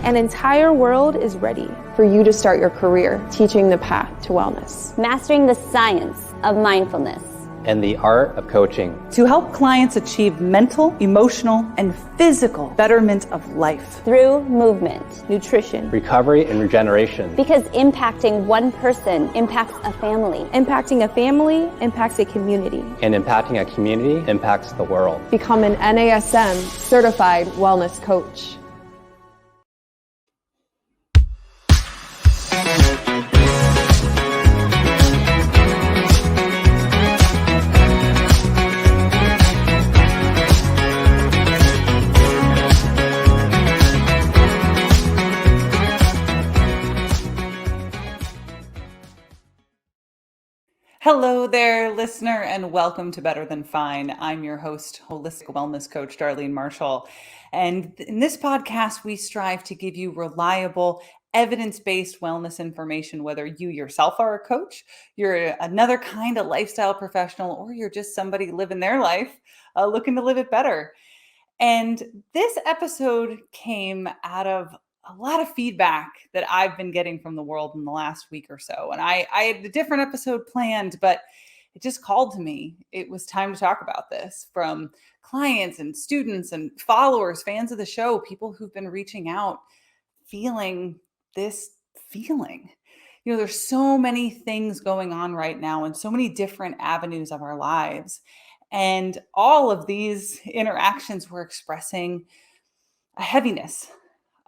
An entire world is ready for you to start your career teaching the path to wellness. Mastering the science of mindfulness. And the art of coaching. To help clients achieve mental, emotional, and physical betterment of life. Through movement, nutrition, recovery, and regeneration. Because impacting one person impacts a family. Impacting a family impacts a community. And impacting a community impacts the world. Become an NASM certified wellness coach. Hello there, listener, and welcome to Better Than Fine. I'm your host, holistic wellness coach, Darlene Marshall. And in this podcast, we strive to give you reliable, evidence-based wellness information, whether you yourself are a coach, you're another kind of lifestyle professional, or you're just somebody living their life, looking to live it better. And this episode came out of a lot of feedback that I've been getting from the world in the last week or so. And I had a different episode planned, but it just called to me. It was time to talk about this from clients and students and followers, fans of the show, people who've been reaching out, feeling this feeling. You know, there's so many things going on right now and so many different avenues of our lives. And all of these interactions were expressing a heaviness,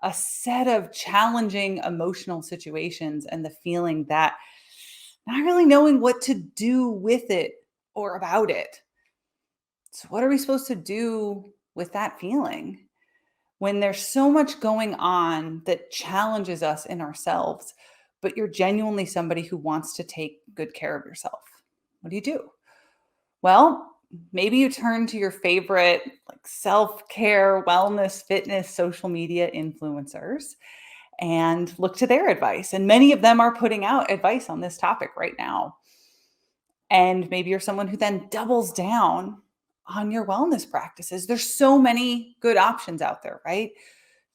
a set of challenging emotional situations, and the feeling that not really knowing what to do with it or about it. So what are we supposed to do with that feeling when there's so much going on that challenges us in ourselves, but you're genuinely somebody who wants to take good care of yourself? What do you do? Well, maybe you turn to your favorite self-care, wellness, fitness, social media influencers and look to their advice. And many of them are putting out advice on this topic right now. And maybe you're someone who then doubles down on your wellness practices. There's so many good options out there, right?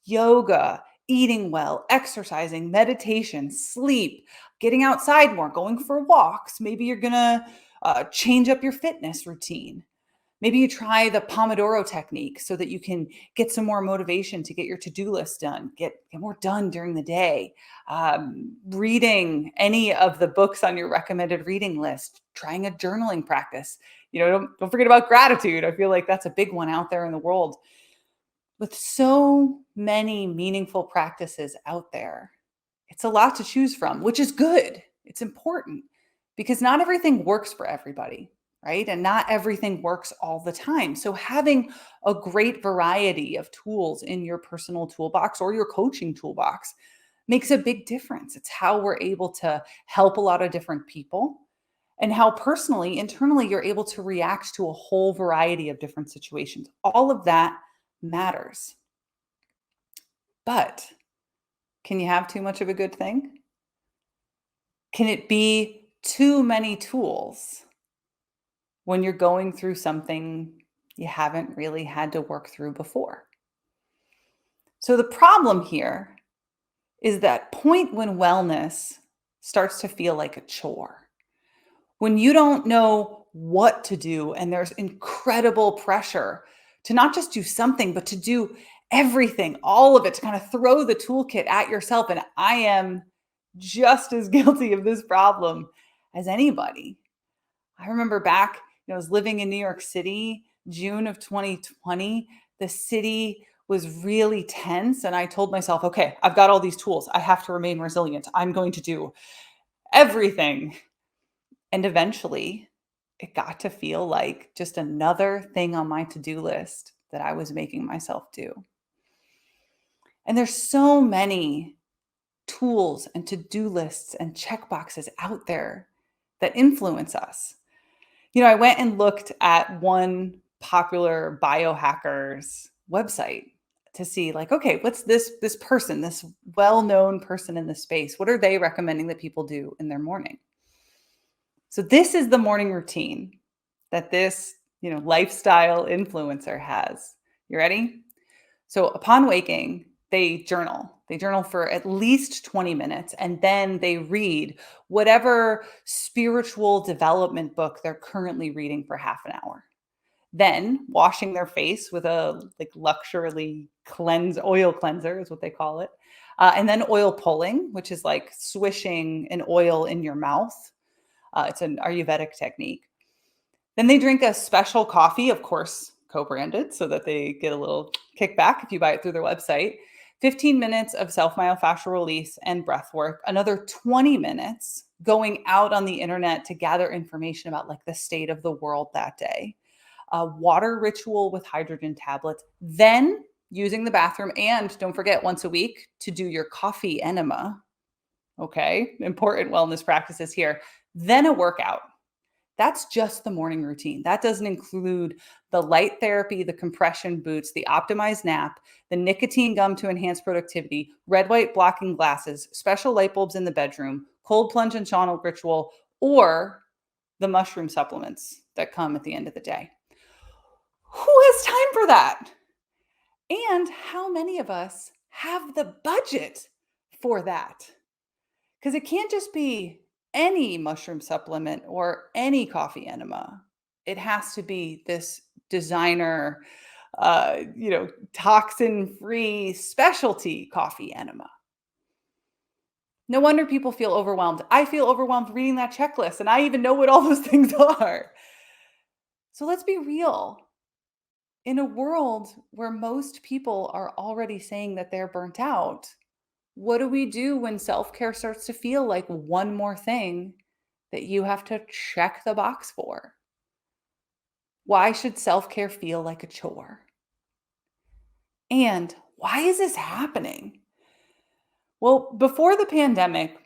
Yoga, eating well, exercising, meditation, sleep, getting outside more, going for walks. Maybe you're going to change up your fitness routine. Maybe you try the Pomodoro technique so that you can get some more motivation to get your to-do list done, get more done during the day. Reading any of the books on your recommended reading list, trying a journaling practice. You know, don't forget about gratitude. I feel like that's a big one out there in the world. With so many meaningful practices out there, it's a lot to choose from, which is good. It's important. Because not everything works for everybody, right? And not everything works all the time. So having a great variety of tools in your personal toolbox or your coaching toolbox makes a big difference. It's how we're able to help a lot of different people and how personally, internally, you're able to react to a whole variety of different situations. All of that matters. But can you have too much of a good thing? Can it be too many tools when you're going through something you haven't really had to work through before? So the problem here is that point when wellness starts to feel like a chore, when you don't know what to do and there's incredible pressure to not just do something, but to do everything, all of it, to kind of throw the toolkit at yourself. And I am just as guilty of this problem as anybody. I remember back, I was living in New York City, June of 2020. The city was really tense. And I told myself, okay, I've got all these tools. I have to remain resilient. I'm going to do everything. And eventually it got to feel like just another thing on my to-do list that I was making myself do. And there's so many tools and to-do lists and checkboxes out there that influence us. You know, I went and looked at one popular biohacker's website to see okay, what's this person, this well-known person in the space, what are they recommending that people do in their morning? So this is the morning routine that this, lifestyle influencer has. You ready? So upon waking, they journal They journal for at least 20 minutes, and then they read whatever spiritual development book they're currently reading for half an hour. Then washing their face with a luxury oil cleanser is what they call it. And then oil pulling, which is like swishing an oil in your mouth. It's an Ayurvedic technique. Then they drink a special coffee, of course, co-branded, so that they get a little kickback if you buy it through their website. 15 minutes of self-myofascial release and breath work, another 20 minutes going out on the internet to gather information about like the state of the world that day. A water ritual with hydrogen tablets, then using the bathroom, and don't forget once a week to do your coffee enema. Okay, important wellness practices here. Then a workout. That's just the morning routine. That doesn't include the light therapy, the compression boots, the optimized nap, the nicotine gum to enhance productivity, red, white blocking glasses, special light bulbs in the bedroom, cold plunge and sauna ritual, or the mushroom supplements that come at the end of the day. Who has time for that? And how many of us have the budget for that? Because it can't just be any mushroom supplement or any coffee enema. It has to be this designer, toxin-free specialty coffee enema. No wonder people feel overwhelmed. I feel overwhelmed reading that checklist, and I even know what all those things are. So let's be real. In a world where most people are already saying that they're burnt out, what do we do when self-care starts to feel like one more thing that you have to check the box for? Why should self-care feel like a chore? And why is this happening? Well, before the pandemic,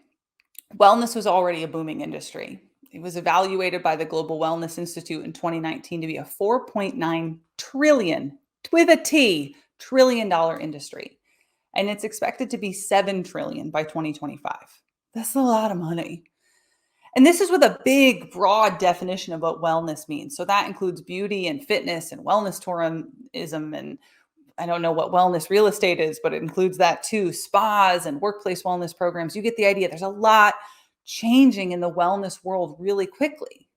wellness was already a booming industry. It was evaluated by the Global Wellness Institute in 2019 to be a $4.9 trillion, with a T, trillion-dollar industry. And it's expected to be $7 trillion by 2025. That's a lot of money. And this is with a big, broad definition of what wellness means. So that includes beauty and fitness and wellness tourism, and I don't know what wellness real estate is, but it includes that too. Spas and workplace wellness programs. You get the idea. There's a lot changing in the wellness world really quickly.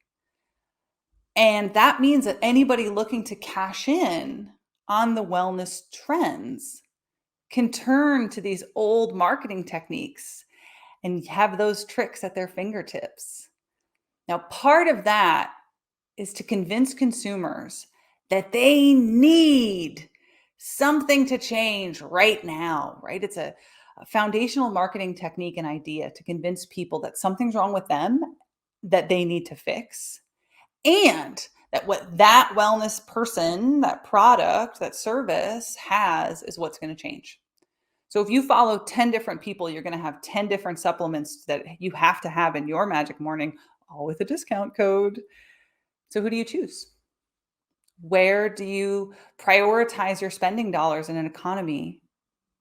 And that means that anybody looking to cash in on the wellness trends can turn to these old marketing techniques and have those tricks at their fingertips. Now, part of that is to convince consumers that they need something to change right now, right? It's a foundational marketing technique and idea to convince people that something's wrong with them, that they need to fix, and that what that wellness person, that product, that service has is what's going to change. So if you follow 10 different people, you're going to have 10 different supplements that you have to have in your magic morning, all with a discount code. So who do you choose? Where do you prioritize your spending dollars in an economy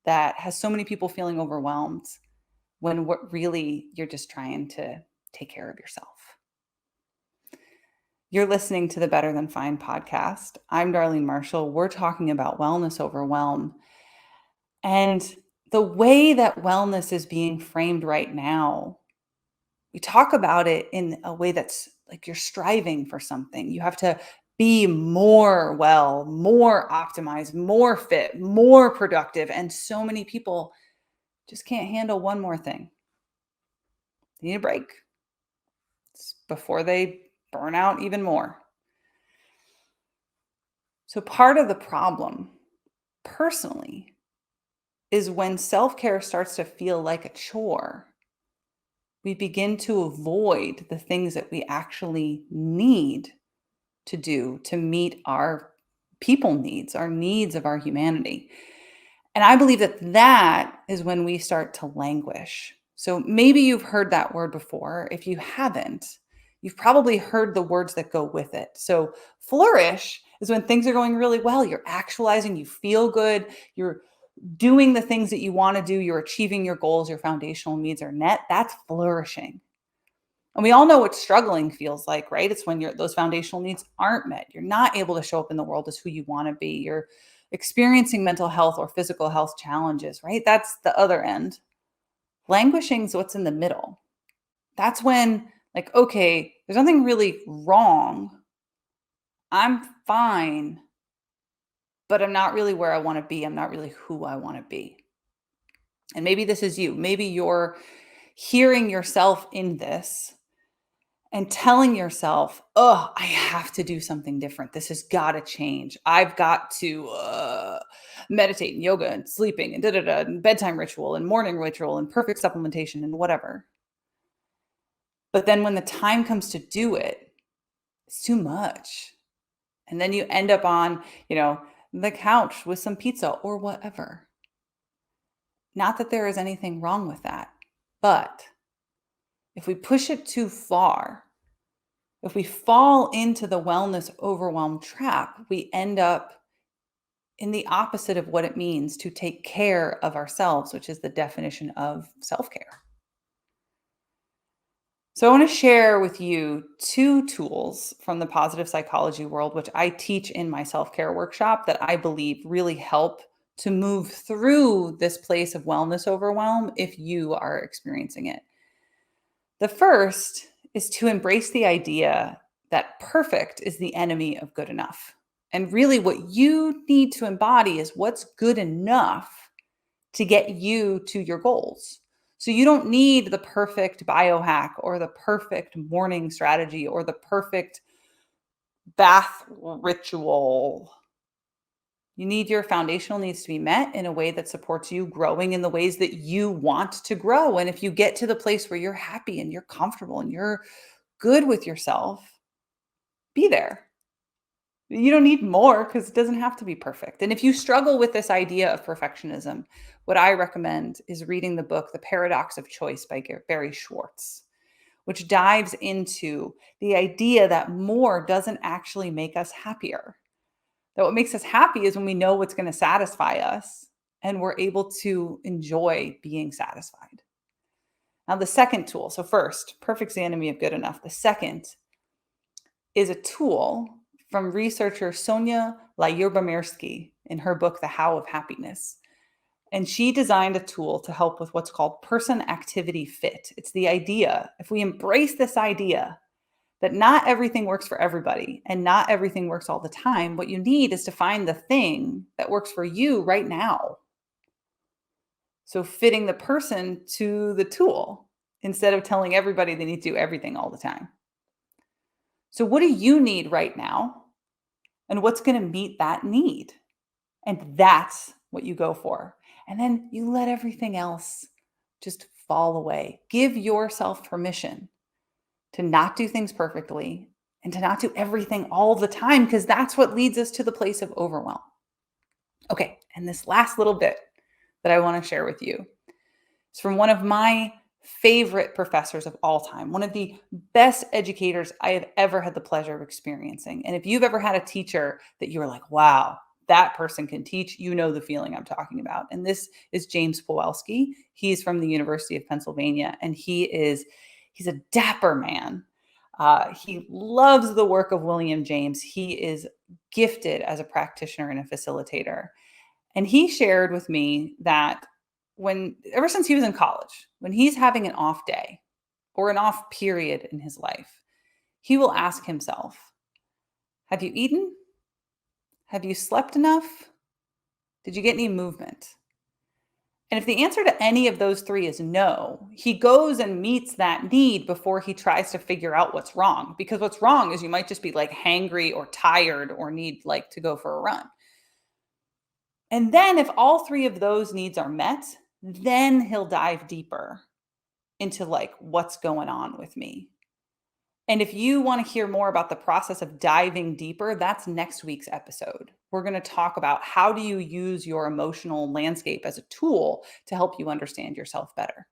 that has so many people feeling overwhelmed when what really you're just trying to take care of yourself? You're listening to the Better Than Fine podcast. I'm Darlene Marshall. We're talking about wellness overwhelm. And the way that wellness is being framed right now, we talk about it in a way that's like you're striving for something. You have to be more well, more optimized, more fit, more productive. And so many people just can't handle one more thing. They need a break before they burn out even more. So part of the problem, personally, is when self-care starts to feel like a chore, we begin to avoid the things that we actually need to do to meet our people needs, our needs of our humanity. And I believe that that is when we start to languish. So maybe you've heard that word before. If you haven't, you've probably heard the words that go with it. So flourish is when things are going really well. You're actualizing, you feel good, you're doing the things that you want to do, you're achieving your goals, your foundational needs are met. That's flourishing. And we all know what struggling feels like, right? It's when those foundational needs aren't met. You're not able to show up in the world as who you want to be. experiencing mental health or physical health challenges, right? That's the other end. Languishing is what's in the middle. That's when, like, okay, there's nothing really wrong. I'm fine, but I'm not really where I want to be. I'm not really who I want to be. And maybe this is you. Maybe you're hearing yourself in this and telling yourself, oh, I have to do something different. This has got to change. I've got to meditate and yoga and sleeping and da-da-da and bedtime ritual and morning ritual and perfect supplementation and whatever. But then when the time comes to do it, it's too much. And then you end up on, the couch with some pizza or whatever. Not that there is anything wrong with that, but if we push it too far, if we fall into the wellness overwhelm trap, we end up in the opposite of what it means to take care of ourselves, which is the definition of self-care. So I want to share with you 2 tools from the positive psychology world, which I teach in my self-care workshop that I believe really help to move through this place of wellness overwhelm if you are experiencing it. The first is to embrace the idea that perfect is the enemy of good enough. And really what you need to embody is what's good enough to get you to your goals. So you don't need the perfect biohack or the perfect morning strategy or the perfect bath ritual. You need your foundational needs to be met in a way that supports you growing in the ways that you want to grow. And if you get to the place where you're happy and you're comfortable and you're good with yourself, be there. You don't need more because it doesn't have to be perfect. And if you struggle with this idea of perfectionism, what I recommend is reading the book, The Paradox of Choice by Barry Schwartz, which dives into the idea that more doesn't actually make us happier. That what makes us happy is when we know what's going to satisfy us and we're able to enjoy being satisfied. Now, the second tool, so first, perfect's the enemy of good enough. The second is a tool from researcher Sonia Lyubomirsky in her book, The How of Happiness. And she designed a tool to help with what's called person activity fit. It's the idea, if we embrace this idea that not everything works for everybody and not everything works all the time, what you need is to find the thing that works for you right now. So fitting the person to the tool instead of telling everybody they need to do everything all the time. So what do you need right now? And what's going to meet that need? And that's what you go for. And then you let everything else just fall away. Give yourself permission to not do things perfectly and to not do everything all the time, because that's what leads us to the place of overwhelm. Okay, and this last little bit that I want to share with you is from one of my favorite professors of all time, one of the best educators I have ever had the pleasure of experiencing. And if you've ever had a teacher that you were like, wow, that person can teach, you know the feeling I'm talking about. And this is James Pawelski. He's from the University of Pennsylvania, and he's a dapper man. He loves the work of William James. He is gifted as a practitioner and a facilitator. And he shared with me that ever since he was in college, when he's having an off day or an off period in his life, he will ask himself, have you eaten? Have you slept enough? Did you get any movement? And if the answer to any of those 3 is no, he goes and meets that need before he tries to figure out what's wrong. Because what's wrong is you might just be like hangry or tired or need like to go for a run. And then if all 3 of those needs are met, then he'll dive deeper into like what's going on with me. And if you want to hear more about the process of diving deeper, that's next week's episode. We're going to talk about how do you use your emotional landscape as a tool to help you understand yourself better.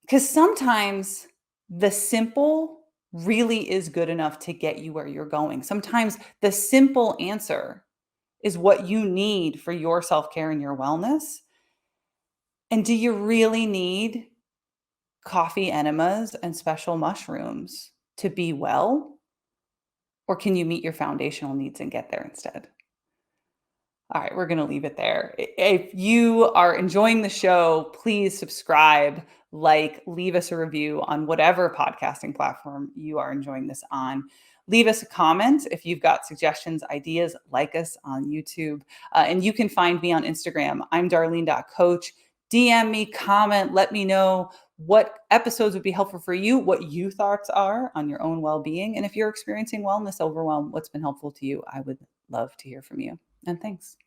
Because sometimes the simple really is good enough to get you where you're going. Sometimes the simple answer is what you need for your self-care and your wellness. And do you really need coffee enemas and special mushrooms to be well? Or can you meet your foundational needs and get there instead? All right, we're going to leave it there. If you are enjoying the show, please subscribe, leave us a review on whatever podcasting platform you are enjoying this on. Leave us a comment if you've got suggestions, ideas, like us on YouTube. And you can find me on Instagram. I'm Darlene.coach. DM me, comment, let me know what episodes would be helpful for you, what you thoughts are on your own well-being. And if you're experiencing wellness overwhelm, what's been helpful to you, I would love to hear from you. And thanks.